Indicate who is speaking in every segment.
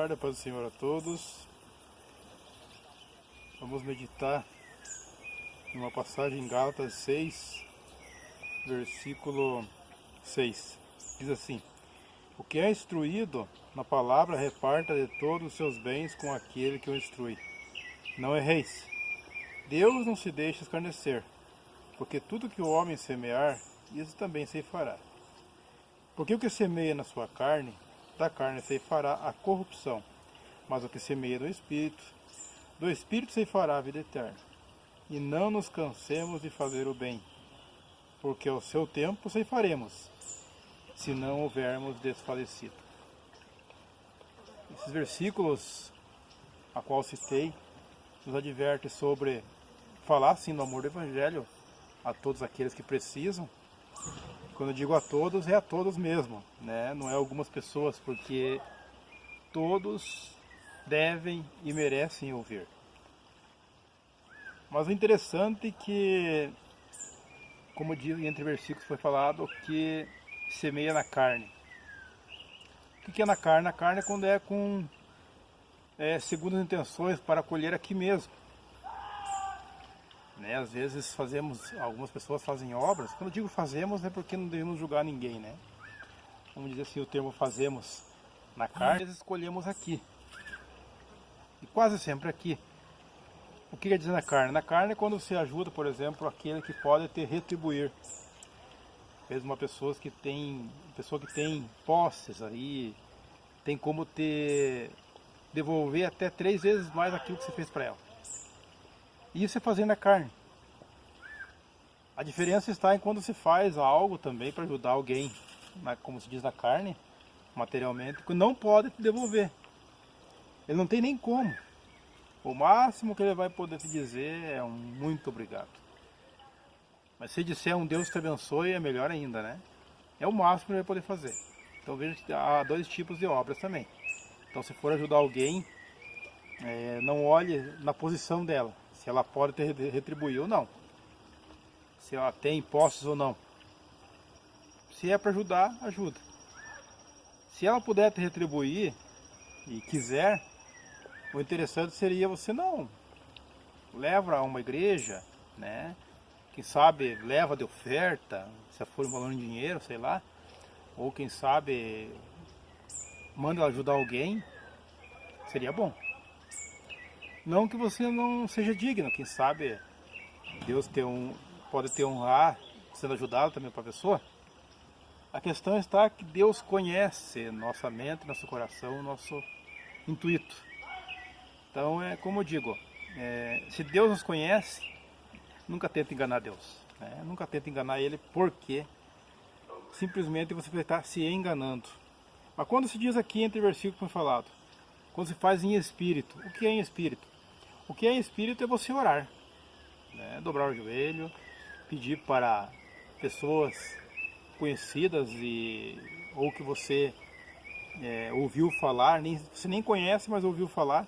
Speaker 1: tarde, a paz do Senhor a todos. Vamos meditar em uma passagem em Gálatas 6, versículo 6. Diz assim: o que é instruído na palavra reparta de todos os seus bens com aquele que o instrui. Não erreis. Deus não se deixa escarnecer, porque tudo que o homem semear, isso também ceifará. Porque o que semeia na sua carne, da carne ceifará a corrupção, mas o que semeia no Espírito, do Espírito ceifará a vida eterna. E não nos cansemos de fazer o bem, porque ao seu tempo ceifaremos, se não houvermos desfalecido. Esses versículos, a qual citei, nos adverte sobre falar sim do amor do Evangelho a todos aqueles que precisam. Quando eu digo a todos, é a todos mesmo, né? Não é algumas pessoas, porque todos devem e merecem ouvir. Mas o interessante é que, como diz entre versículos foi falado, que semeia na carne. O que é na carne? Na carne é quando é com segundas intenções para colher aqui mesmo. Né? Às vezes algumas pessoas fazem obras. Quando eu digo fazemos, é porque não devemos julgar ninguém, né? Vamos dizer assim, o termo fazemos na carne, às vezes escolhemos aqui. E quase sempre aqui. O que quer dizer na carne? Na carne é quando você ajuda, por exemplo, aquele que pode te retribuir. Mesmo uma pessoa que tem posses aí, tem como te devolver até 3 vezes mais aquilo que você fez para ela. Isso é fazer na carne. A diferença está em quando se faz algo também para ajudar alguém, como se diz na carne, materialmente, que não pode te devolver. Ele não tem nem como. O máximo que ele vai poder te dizer é um muito obrigado. Mas se disser um Deus te abençoe, é melhor ainda, né? É o máximo que ele vai poder fazer. Então veja que há 2 tipos de obras também. Então se for ajudar alguém, não olhe na posição dela, se ela pode te retribuir ou não. Se ela tem posses ou não. Se é para ajudar, ajuda. Se ela puder te retribuir e quiser, o interessante seria você não leva a uma igreja, né? Quem sabe leva de oferta, se for um valor em dinheiro, sei lá. Ou quem sabe manda ela ajudar alguém, seria bom. Não que você não seja digno, quem sabe Deus pode te honrar sendo ajudado também para a pessoa. A questão está que Deus conhece nossa mente, nosso coração, nosso intuito. Então é como eu digo, se Deus nos conhece, nunca tenta enganar Deus. Né? Nunca tenta enganar Ele, porque simplesmente você vai estar se enganando. Mas quando se diz aqui entre versículos que foi falado, quando se faz em espírito, o que é em espírito? O que é em espírito é você orar, né? Dobrar o joelho, pedir para pessoas conhecidas ou que você ouviu falar, você nem conhece, mas ouviu falar,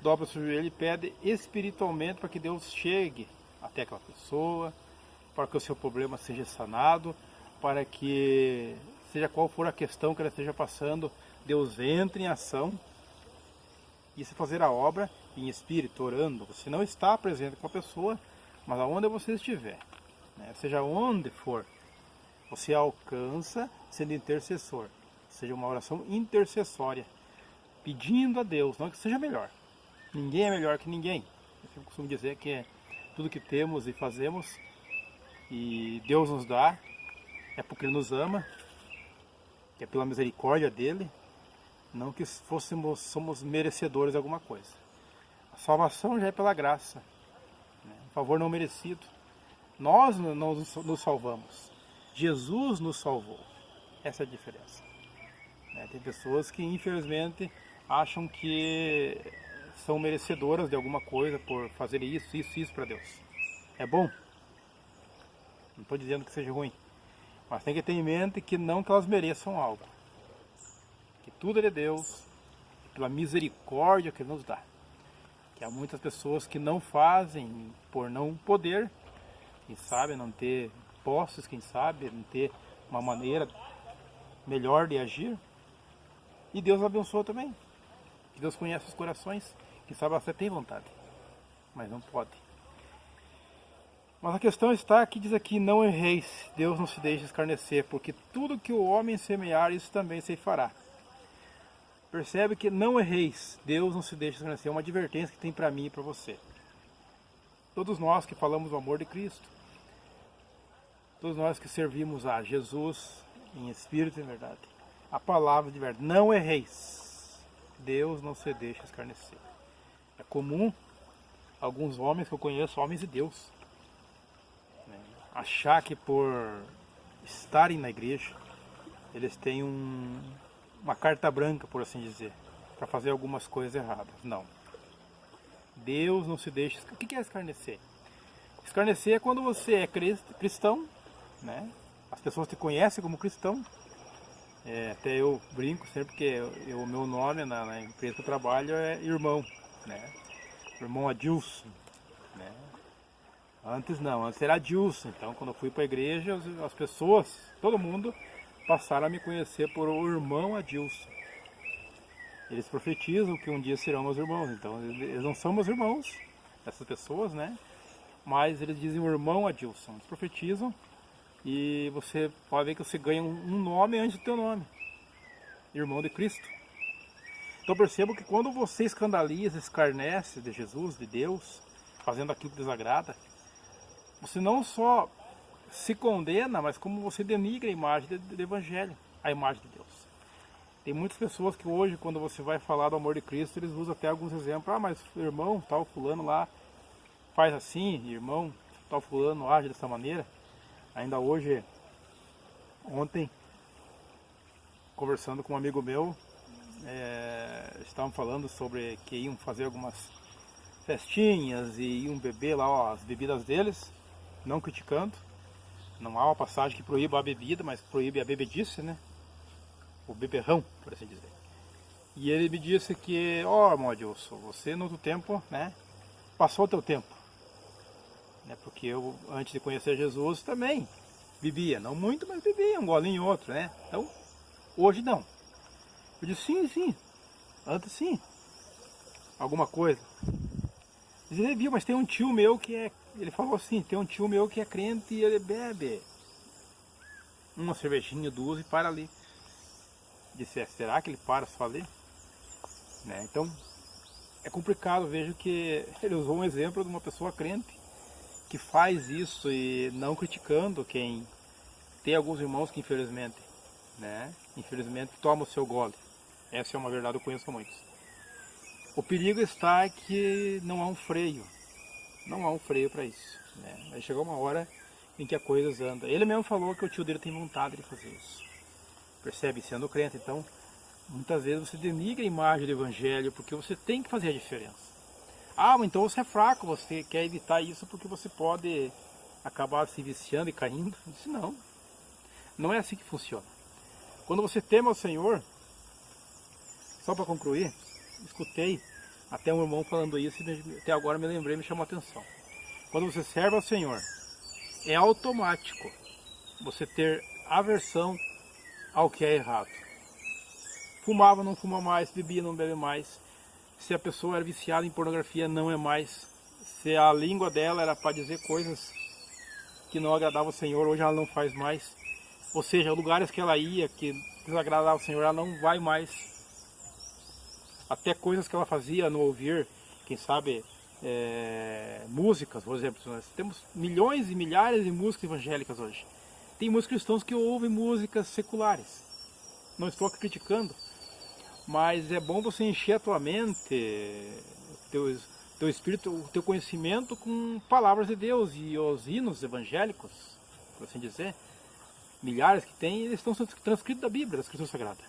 Speaker 1: dobra o seu joelho e pede espiritualmente para que Deus chegue até aquela pessoa, para que o seu problema seja sanado, para que, seja qual for a questão que ela esteja passando, Deus entre em ação. Isso é fazer a obra em espírito, orando. Você não está presente com a pessoa, mas aonde você estiver, né? Seja onde for, você alcança sendo intercessor. Seja uma oração intercessória, pedindo a Deus, não que seja melhor. Ninguém é melhor que ninguém. Eu costumo dizer que tudo que temos e fazemos, e Deus nos dá, é porque Ele nos ama, que é pela misericórdia dEle, não que somos merecedores de alguma coisa. A salvação já é pela graça, né? Um favor não merecido. Nós não nos salvamos. Jesus nos salvou. Essa é a diferença. Tem pessoas que infelizmente acham que são merecedoras de alguma coisa por fazer isso para Deus. É bom? Não estou dizendo que seja ruim. Mas tem que ter em mente que não que elas mereçam algo. Que tudo é de Deus, pela misericórdia que Ele nos dá. Que há muitas pessoas que não fazem por não poder, quem sabe não ter posses, quem sabe não ter uma maneira melhor de agir. E Deus abençoa também. Que Deus conhece os corações, que sabe até tem vontade, mas não pode. Mas a questão está que diz aqui, não erreis, Deus não se deixa escarnecer, porque tudo que o homem semear, isso também se fará. Percebe que não erreis, Deus não se deixa escarnecer, é uma advertência que tem para mim e para você. Todos nós que falamos do amor de Cristo, todos nós que servimos a Jesus em espírito e em verdade, a palavra de verdade, não erreis, Deus não se deixa escarnecer. É comum alguns homens que eu conheço, homens de Deus, achar que por estarem na igreja, eles têm uma carta branca, por assim dizer, para fazer algumas coisas erradas. Não. Deus não se deixa... O que é escarnecer? Escarnecer é quando você é cristão, né? As pessoas te conhecem como cristão. Até eu brinco sempre que o meu nome na empresa que eu trabalho é irmão, né? Irmão Adilson, né? Antes não, antes era Adilson. Então quando eu fui para a igreja, as pessoas, todo mundo, passaram a me conhecer por o irmão Adilson. Eles profetizam que um dia serão meus irmãos. Então eles não são meus irmãos, essas pessoas, né? Mas eles dizem o irmão Adilson. Eles profetizam e você pode ver que você ganha um nome antes do teu nome. Irmão de Cristo. Então perceba que quando você escandaliza, escarnece de Jesus, de Deus, fazendo aquilo que desagrada, você não só se condena, mas como você denigra a imagem do Evangelho, a imagem de Deus. Tem muitas pessoas que hoje, quando você vai falar do amor de Cristo, eles usam até alguns exemplos. Ah, mas irmão, tal fulano lá faz assim, irmão, tal fulano age dessa maneira. Ainda hoje, ontem, conversando com um amigo meu, estavam falando sobre que iam fazer algumas festinhas e iam beber lá as bebidas deles, não criticando. Não há uma passagem que proíba a bebida, mas proíbe a bebedice, né? O beberrão, por assim dizer. E ele me disse que, irmão Adilson, você no outro tempo, né, passou o teu tempo. Porque eu, antes de conhecer Jesus, também bebia. Não muito, mas bebia, um golinho outro, né? Então, hoje não. Eu disse, sim, antes sim. Alguma coisa. Ele viu, mas tem um tio meu que é... Ele falou assim, tem um tio meu que é crente e ele bebe uma cervejinha, duas e para ali. Disse, será que ele para só ali? Então, é complicado. Vejo que ele usou um exemplo de uma pessoa crente que faz isso e não criticando quem... Tem alguns irmãos que infelizmente, tomam o seu gole. Essa é uma verdade, eu conheço muitos. O perigo está que não há um freio. Não há um freio para isso. Aí chegou uma hora em que a coisa anda. Ele mesmo falou que o tio dele tem vontade de fazer isso. Percebe? Sendo crente. Então, muitas vezes você denigra a imagem do Evangelho porque você tem que fazer a diferença. Ah, mas então você é fraco, você quer evitar isso porque você pode acabar se viciando e caindo. Eu disse, não. Não é assim que funciona. Quando você teme ao Senhor, só para concluir, escutei até um irmão falando isso e até agora me lembrei, me chamou a atenção. Quando você serve ao Senhor, é automático você ter aversão ao que é errado. Fumava, não fuma mais, bebia, não bebe mais. Se a pessoa era viciada em pornografia, não é mais. Se a língua dela era para dizer coisas que não agradavam ao Senhor, hoje ela não faz mais. Ou seja, lugares que ela ia, que desagradava ao Senhor, ela não vai mais. Até coisas que ela fazia no ouvir, quem sabe, músicas, por exemplo. Nós temos milhões e milhares de músicas evangélicas hoje. Tem muitos cristãos que ouvem músicas seculares. Não estou criticando, mas é bom você encher a tua mente, teu espírito, o teu conhecimento com palavras de Deus e os hinos evangélicos, por assim dizer. Milhares que tem, eles estão transcritos da Bíblia, da Escritura Sagrada.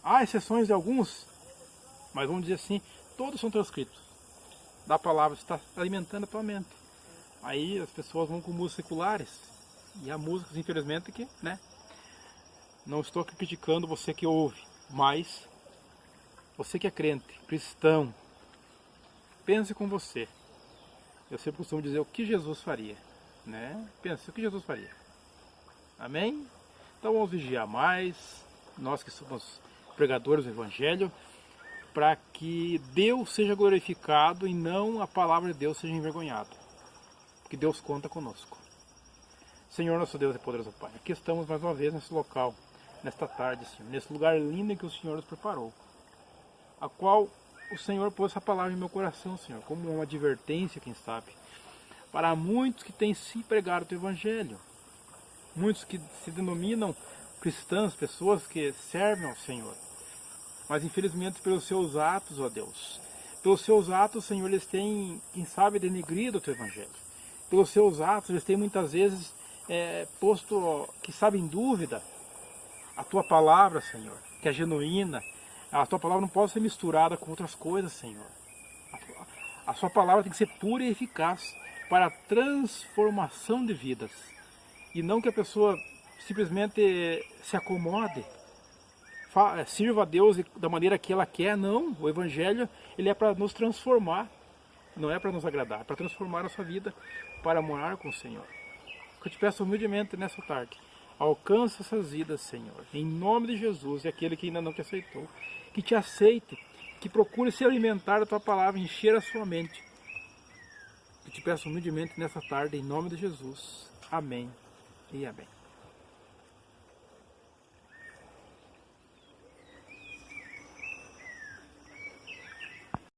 Speaker 1: Há exceções de alguns, mas vamos dizer assim, todos são transcritos. Da palavra está alimentando a tua mente. Aí as pessoas vão com músicas seculares, e há músicas, infelizmente, que, não estou criticando você que ouve, mas você que é crente, cristão, pense com você. Eu sempre costumo dizer o que Jesus faria, Pense o que Jesus faria. Amém? Então vamos vigiar mais, nós que somos pregadores do Evangelho, para que Deus seja glorificado e não a palavra de Deus seja envergonhada. Porque Deus conta conosco. Senhor, nosso Deus e poderoso Pai, aqui estamos mais uma vez nesse local, nesta tarde, Senhor, nesse lugar lindo que o Senhor nos preparou, a qual o Senhor pôs essa palavra em meu coração, Senhor, como uma advertência, quem sabe, para muitos que têm se pregado o Teu Evangelho, muitos que se denominam cristãos, pessoas que servem ao Senhor, mas infelizmente pelos seus atos, ó Deus, pelos seus atos, Senhor, eles têm, quem sabe, denegrido o Teu Evangelho, pelos seus atos, eles têm muitas vezes posto, que sabe, em dúvida a Tua palavra, Senhor, que é genuína. A Tua palavra não pode ser misturada com outras coisas, Senhor. A Sua palavra tem que ser pura e eficaz para a transformação de vidas. E não que a pessoa simplesmente se acomode, sirva a Deus da maneira que ela quer. Não, o Evangelho ele é para nos transformar, não é para nos agradar, é para transformar a sua vida, para morar com o Senhor. Eu te peço humildemente nessa tarde, alcança essas vidas, Senhor, em nome de Jesus, e aquele que ainda não te aceitou, que te aceite, que procure se alimentar da Tua palavra, encher a sua mente. Eu te peço humildemente nessa tarde, em nome de Jesus. Amém e amém.